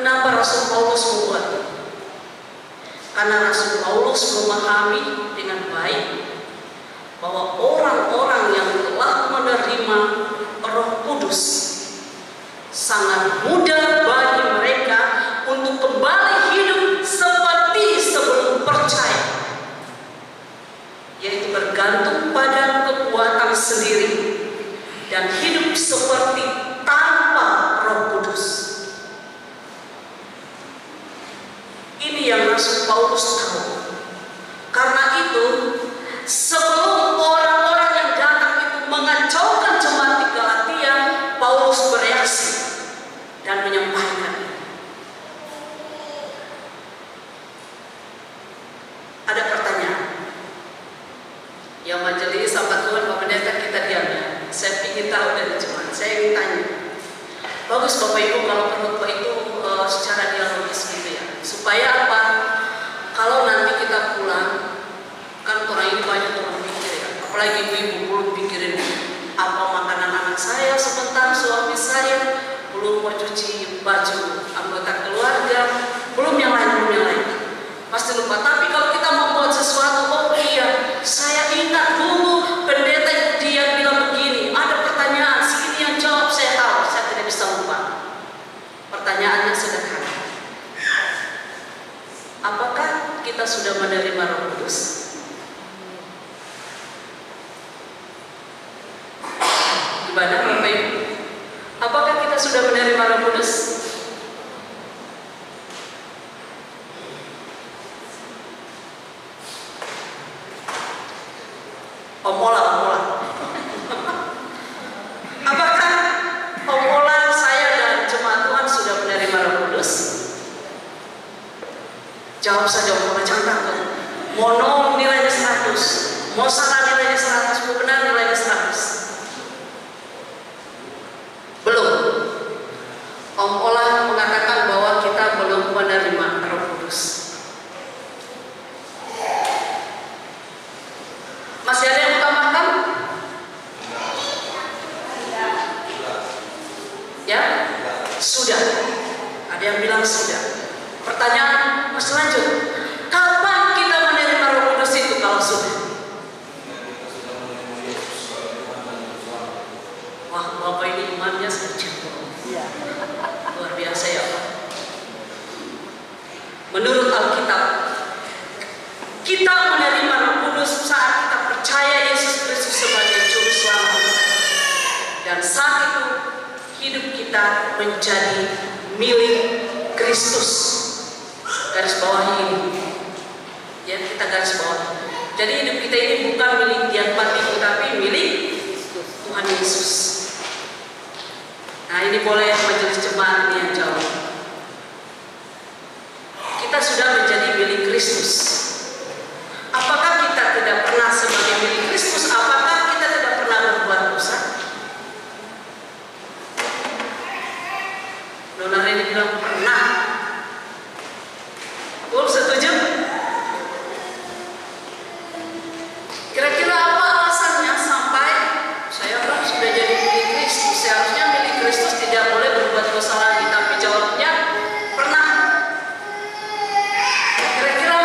Kenapa Rasul Paulus membuatnya? Karena Rasul Paulus memahami dengan baik bahwa orang-orang yang telah menerima Roh Kudus sangat mudah bagi mereka untuk kembali hidup seperti sebelum percaya, yaitu bergantung pada kekuatan sendiri dan hidup seperti tanpa Roh Kudus. Ini yang Rasul Paulus tahu. Karena itu, sebelum orang-orang yang datang itu mengacaukan jemaat di Galatia, Paulus bereaksi dan menyampaikan. Ada pertanyaan. Ya majelis, sahabat Tuhan, Bapak Pendeta, kita diam ya. Saya ingin tahu dari jemaat. Saya ingin tanya. Bagus Bapak Ibu kalau berkhotbah itu secara dialogis gitu ya. Supaya apa? Kalau nanti kita pulang, kan orang ini banyak orang pikir ya. Apalagi ibu-ibu belum pikirin apa makanan anak saya sebentar, suami saya, belum mau cuci baju anggota keluarga, belum yang lain. Pasti lupa. Tapi kalau kita membuat sesuatu, oh iya, saya ingat dulu pendeta itu dia bilang begini, ada pertanyaan, segini yang jawab saya tahu, saya tidak bisa lupa. Pertanyaannya sederhana. Apakah kita sudah menerima Roh Kudus? Gimana Bapak Ibu? Apakah kita sudah menerima Roh Kudus? Omola. Apakah omolan saya dan jemaat Tuhan sudah menerima Roh Kudus? Jawab saja omolan, jangan takut. Mau nol nilainya 100, mau salah nilainya 100, mau benar nilainya 100. Belum. Om Olah mengatakan bahwa kita belum menerima Roh Kudus. Masih ada yang tambahkan? Ya? Sudah. Ada yang bilang sudah. Pertanyaan masih lanjut. Kapan kita menerima Roh Kudus itu kalau sudah? Wah, Bapak ini imannya sejauh. Luar biasa ya Pak. Menurut Alkitab, kita menerima Roh Kudus saat kita percaya Yesus Kristus sebagai Juru Selamat. Dan saat itu hidup kita menjadi milik Kristus. Garis bawah ini, ya kita garis bawah. Jadi hidup kita ini bukan milik Dian Patiku, tapi milik Tuhan Yesus. Nah ini boleh majelis jemaat yang jauh. Kita sudah menjadi milik Kristus. Apakah kita tidak pernah sebagai milik Kristus? Apakah kita tidak pernah berbuat dosa? Nona Reni bilang pernah. Betul, setuju? Kira-kira apa alasannya sampai saya kan sudah jadi milik Kristus? Seharusnya milik Kristus tidak boleh berbuat dosa lagi, tapi jawabnya pernah. Kira-kira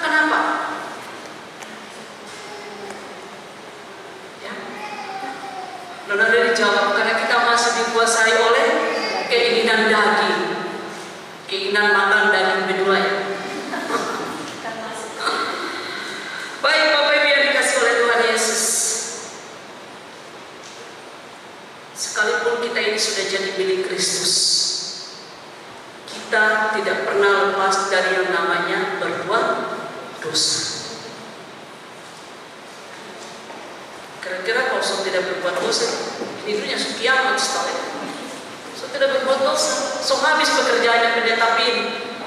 kenapa? Ya, Nona Reni jawab karena kita masih dikuasai oleh keinginan daging, keinginan makan daging berdua ya. Baik Bapak Ibu yang dikasih oleh Tuhan Yesus, sekalipun kita ini sudah jadi milik Kristus, kita tidak pernah lepas dari yang namanya berbuat dosa. Kira-kira kalau saya tidak berbuat dosa, hidupnya kiamat sekali. Saya tidak berbuat dosa, so habis pekerjaannya pendeta PIN,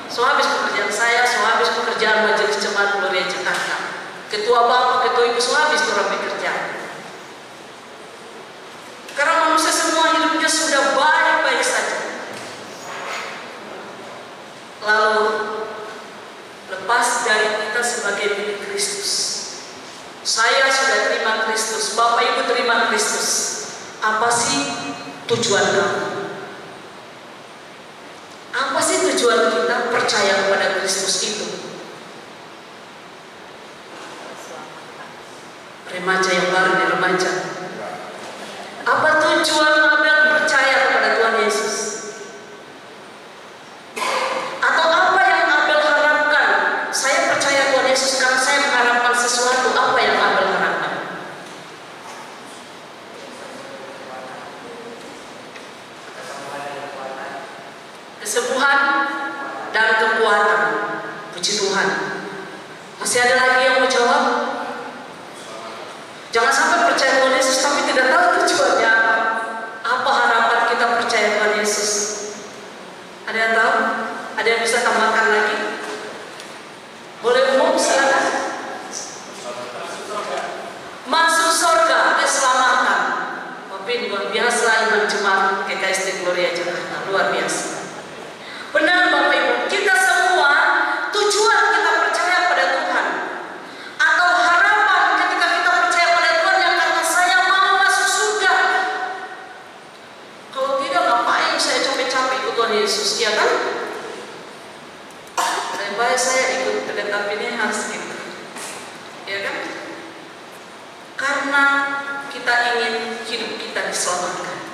so habis pekerjaan saya, so habis pekerjaan majelis jemaat Gloria Jakarta. Ketua Bapak, Ketua Ibu, so habis orang bekerja. Karena manusia semua hidupnya sudah baik-baik saja. Lalu lepas dari kita sebagai milik Kristus. Saya sudah terima Kristus, Bapak Ibu terima Kristus. Apa sih tujuan kamu? Apa sih tujuan percaya kepada Kristus itu. Remaja yang baru di remaja. Apa tujuan Abel percaya kepada Tuhan Yesus? Atau apa yang Abel harapkan? Saya percaya Tuhan Yesus karena saya mengharapkan sesuatu. Apa yang Abel harapkan? Kesembuhan dan kekuatan. Puji Tuhan. Masih ada lagi yang mau jawab? Jangan sampai percaya Tuhan Yesus tapi tidak tahu tujuannya apa. Apa harapan kita percaya Tuhan Yesus? Ada yang tahu? Ada yang bisa tambahkan lagi? Boleh umum silakan. Masuk surga, keselamatan. Tapi luar biasa iman jemaat GKSD Gloria Jakarta, luar biasa. Benar Bapak Ibu, kita semua tujuan kita percaya pada Tuhan atau harapan ketika kita percaya pada Tuhan yang karena saya mau masuk surga. Kalau tidak ngapain saya capek-capek ikut Tuhan Yesus, ya kan? Lebih baik saya ikut pendeta ini harus gitu, ya kan? Karena kita ingin hidup kita diselamatkan.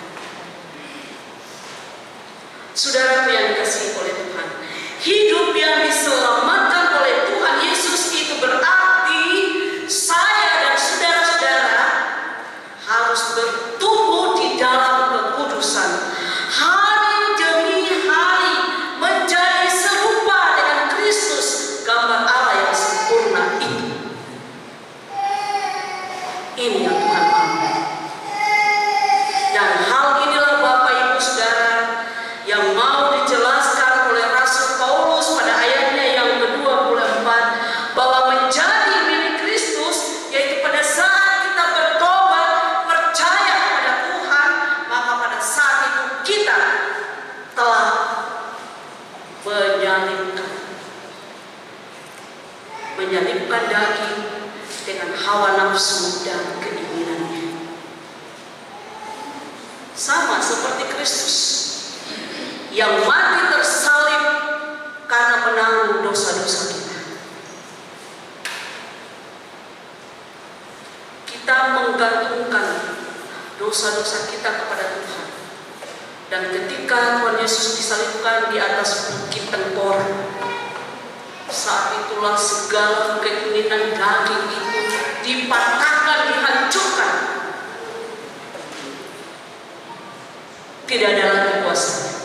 Saudaraku yang dikasihi oleh Tuhan, hidup yang diselamatkan oleh Tuhan Yesus itu berarti saya dan saudara-saudara harus bertumbuh di dalam kekudusan. Hari demi hari menjadi serupa dengan Kristus, gambar Allah yang sempurna itu. Ini yang Tuhan mau. Dan hal inilah Bapak Ibu Saudara yang mau dijelaskan oleh Rasul Paulus pada ayatnya yang ke-24 bahwa menjadi milik Kristus yaitu pada saat kita bertobat percaya kepada Tuhan, maka pada saat itu kita telah menyalibkan daging dengan hawa nafsu dan keinginannya, sama seperti Kristus yang mati tersalib karena menanggung dosa-dosa kita. Kita menggantungkan dosa-dosa kita kepada Tuhan. Dan ketika Tuhan Yesus disalibkan di atas bukit Tengkor, saat itulah segala keinginan daging itu dipatahkan, dihancurkan. Tidak ada lagi kuasa.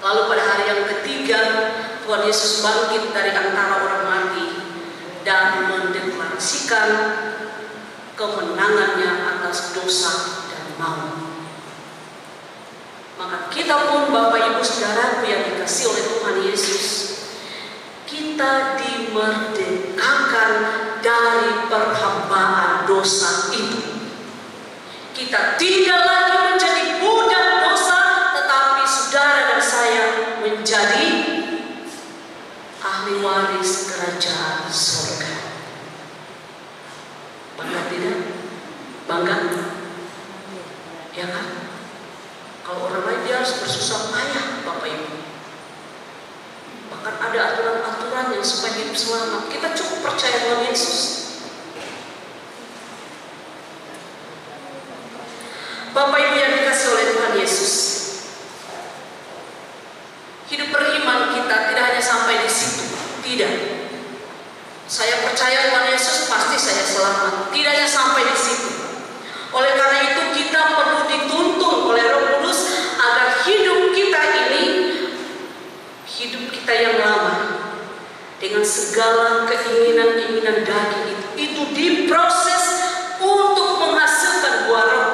Lalu pada hari yang ketiga Tuhan Yesus bangkit dari antara orang mati dan mendeklarasikan kemenangannya atas dosa dan maut. Maka kita pun Bapak Ibu Saudaraku yang dikasihi oleh Tuhan Yesus, kita dimerdekakan dari perhambaan dosa itu. Kita tidak lagi menjadi budak dosa, tetapi saudara dan saya menjadi ahli waris kerajaan surga. Bangga tidak? Bangga? Ya kan? Kalau orang lain dia harus bersusah payah, Bapak Ibu. Bahkan ada aturan-aturan yang supaya hidup selamat. Kita cukup percaya Tuhan Yesus. Bapak Ibu yang dikasihi oleh Tuhan Yesus, hidup beriman kita tidak hanya sampai di situ. Tidak. Saya percaya Tuhan Yesus pasti saya selamat. Tidak hanya sampai di situ. Oleh karena itu kita perlu dituntun oleh Roh Kudus agar hidup kita ini, hidup kita yang lama dengan segala keinginan-keinginan daging itu diproses untuk menghasilkan buah roh.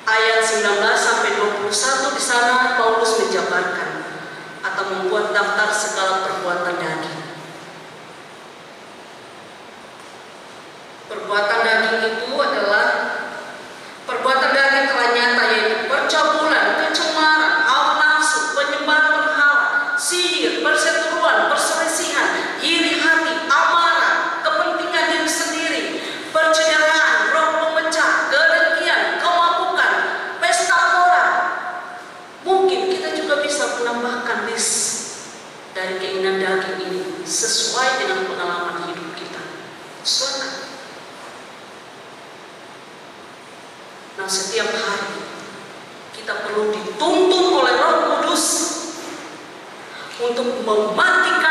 Ayat 19 sampai 21 di sana Paulus menjabarkan atau membuat daftar segala perbuatan daging. Perbuatan daging itu adalah perbuatan daging telah nyata, yaitu percabulan, kecemaran, hawa nafsu, penyembahan berhala, sihir, perseteruan, perselisihan, iri hati, amarah, kepentingan diri sendiri, percederaan, roh pemecah, kedengkian, kemabukan, pesta pora. Mungkin kita sesuai dengan pengalaman hidup kita. Suara. Nah, setiap hari kita perlu dituntun oleh Roh Kudus untuk mematikan